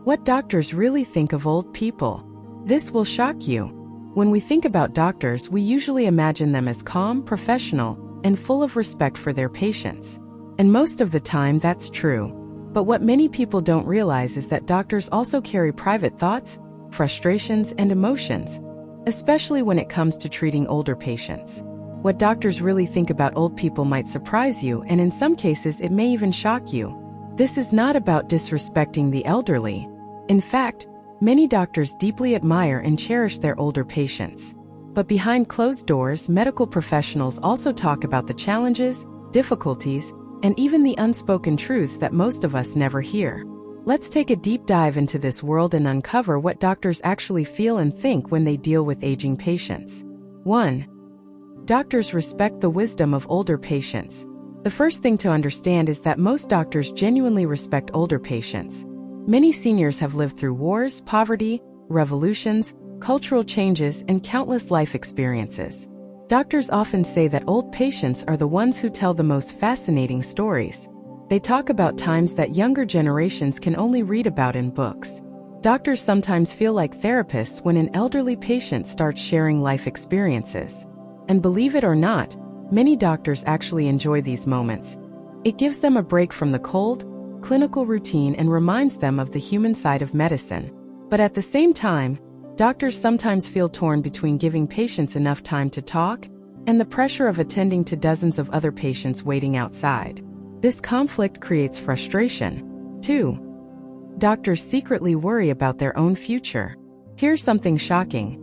What doctors really think of old people. This will shock you. When we think about doctors, we usually imagine them as calm, professional, and full of respect for their patients. And most of the time, that's true. But what many people don't realize is that doctors also carry private thoughts, frustrations, and emotions, especially when it comes to treating older patients. What doctors really think about old people might surprise you, and in some cases, it may even shock you. This is not about disrespecting the elderly. In fact, many doctors deeply admire and cherish their older patients. But behind closed doors, medical professionals also talk about the challenges, difficulties, and even the unspoken truths that most of us never hear. Let's take a deep dive into this world and uncover what doctors actually feel and think when they deal with aging patients. 1. Doctors respect the wisdom of older patients. The first thing to understand is that most doctors genuinely respect older patients. Many seniors have lived through wars, poverty, revolutions, cultural changes, and countless life experiences. Doctors often say that old patients are the ones who tell the most fascinating stories. They talk about times that younger generations can only read about in books. Doctors sometimes feel like therapists when an elderly patient starts sharing life experiences. And believe it or not, many doctors actually enjoy these moments. It gives them a break from the cold, clinical routine and reminds them of the human side of medicine. But at the same time, doctors sometimes feel torn between giving patients enough time to talk and the pressure of attending to dozens of other patients waiting outside. This conflict creates frustration. 2. Doctors secretly worry about their own future. Here's something shocking.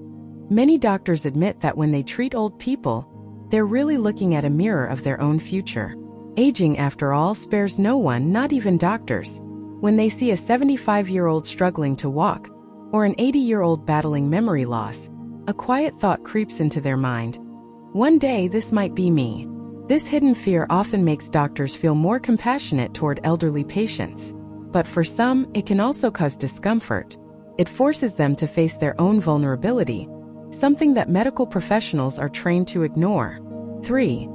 Many doctors admit that when they treat old people, they're really looking at a mirror of their own future. Aging, after all, spares no one, not even doctors. When they see a 75-year-old struggling to walk, or an 80-year-old battling memory loss, a quiet thought creeps into their mind. One day, this might be me. This hidden fear often makes doctors feel more compassionate toward elderly patients. But for some, it can also cause discomfort. It forces them to face their own vulnerability, something that medical professionals are trained to ignore. 3.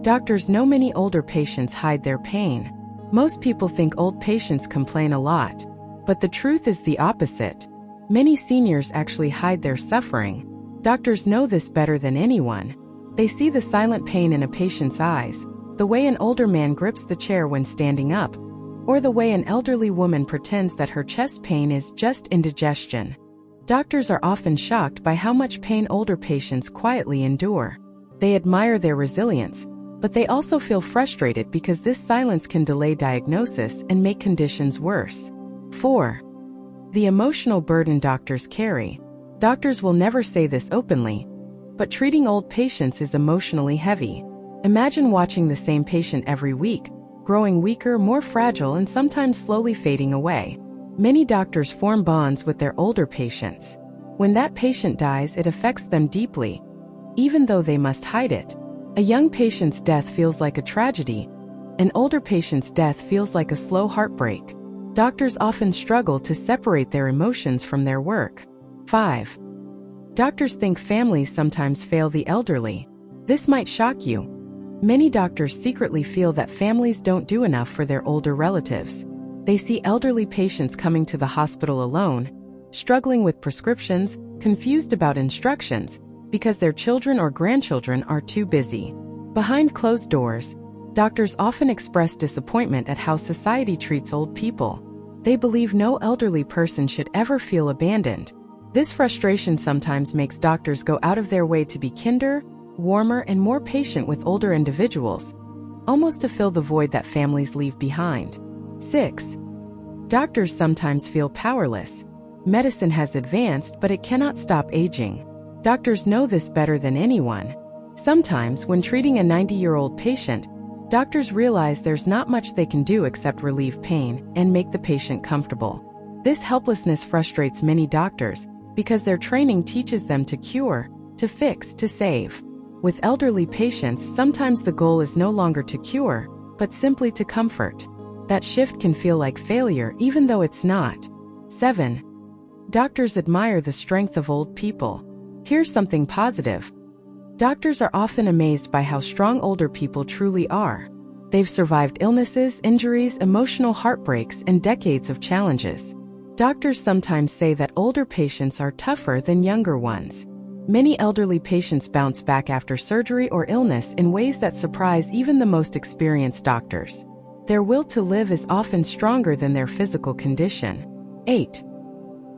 Doctors know many older patients hide their pain. Most people think old patients complain a lot. But the truth is the opposite. Many seniors actually hide their suffering. Doctors know this better than anyone. They see the silent pain in a patient's eyes, the way an older man grips the chair when standing up, or the way an elderly woman pretends that her chest pain is just indigestion. Doctors are often shocked by how much pain older patients quietly endure. They admire their resilience, but they also feel frustrated because this silence can delay diagnosis and make conditions worse. 4. The emotional burden doctors carry. Doctors will never say this openly, but treating old patients is emotionally heavy. Imagine watching the same patient every week, growing weaker, more fragile, and sometimes slowly fading away. Many doctors form bonds with their older patients. When that patient dies, it affects them deeply, even though they must hide it. A young patient's death feels like a tragedy. An older patient's death feels like a slow heartbreak. Doctors often struggle to separate their emotions from their work. 5. Doctors think families sometimes fail the elderly. This might shock you. Many doctors secretly feel that families don't do enough for their older relatives. They see elderly patients coming to the hospital alone, struggling with prescriptions, confused about instructions, because their children or grandchildren are too busy. Behind closed doors, doctors often express disappointment at how society treats old people. They believe no elderly person should ever feel abandoned. This frustration sometimes makes doctors go out of their way to be kinder, warmer, and more patient with older individuals, almost to fill the void that families leave behind. 6. Doctors sometimes feel powerless. Medicine has advanced, but it cannot stop aging. Doctors know this better than anyone. Sometimes, when treating a 90-year-old patient, doctors realize there's not much they can do except relieve pain and make the patient comfortable. This helplessness frustrates many doctors because their training teaches them to cure, to fix, to save. With elderly patients, sometimes the goal is no longer to cure, but simply to comfort. That shift can feel like failure even though it's not. 7. Doctors admire the strength of old people. Here's something positive. Doctors are often amazed by how strong older people truly are. They've survived illnesses, injuries, emotional heartbreaks, and decades of challenges. Doctors sometimes say that older patients are tougher than younger ones. Many elderly patients bounce back after surgery or illness in ways that surprise even the most experienced doctors. Their will to live is often stronger than their physical condition. 8.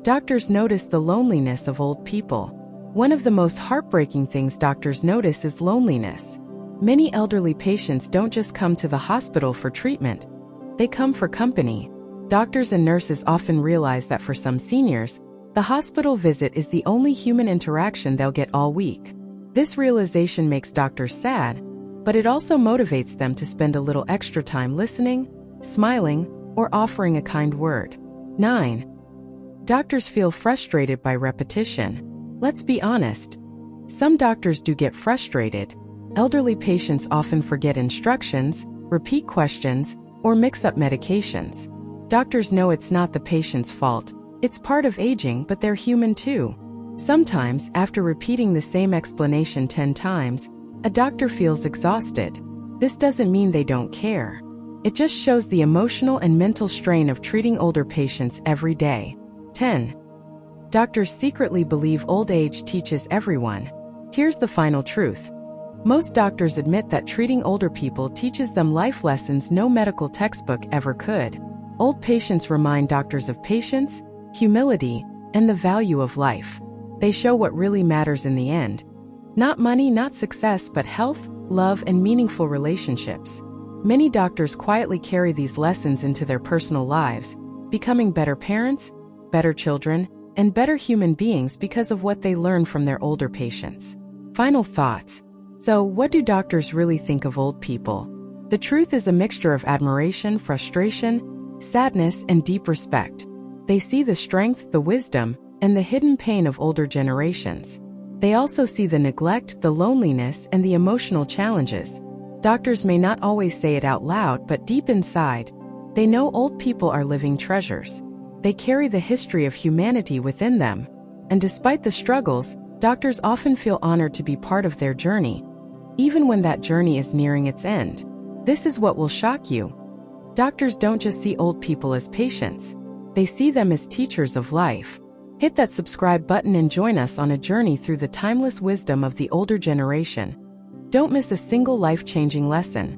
Doctors notice the loneliness of old people. One of the most heartbreaking things doctors notice is loneliness. Many elderly patients don't just come to the hospital for treatment. They come for company. Doctors and nurses often realize that for some seniors, the hospital visit is the only human interaction they'll get all week. This realization makes doctors sad, but it also motivates them to spend a little extra time listening, smiling, or offering a kind word. 9. Doctors feel frustrated by repetition. Let's be honest. Some doctors do get frustrated. Elderly patients often forget instructions, repeat questions, or mix up medications. Doctors know it's not the patient's fault. It's part of aging, but they're human too. Sometimes, after repeating the same explanation 10 times, a doctor feels exhausted. This doesn't mean they don't care. It just shows the emotional and mental strain of treating older patients every day. 10. Doctors secretly believe old age teaches everyone. Here's the final truth. Most doctors admit that treating older people teaches them life lessons no medical textbook ever could. Old patients remind doctors of patience, humility, and the value of life. They show what really matters in the end. Not money, not success, but health, love, and meaningful relationships. Many doctors quietly carry these lessons into their personal lives, becoming better parents, better children, and better human beings because of what they learn from their older patients. Final thoughts. So, what do doctors really think of old people? The truth is a mixture of admiration, frustration, sadness, and deep respect. They see the strength, the wisdom, and the hidden pain of older generations. They also see the neglect, the loneliness, and the emotional challenges. Doctors may not always say it out loud, but deep inside, they know old people are living treasures. They carry the history of humanity within them. And despite the struggles, doctors often feel honored to be part of their journey, even when that journey is nearing its end. This is what will shock you. Doctors don't just see old people as patients. They see them as teachers of life. Hit that subscribe button and join us on a journey through the timeless wisdom of the older generation. Don't miss a single life-changing lesson.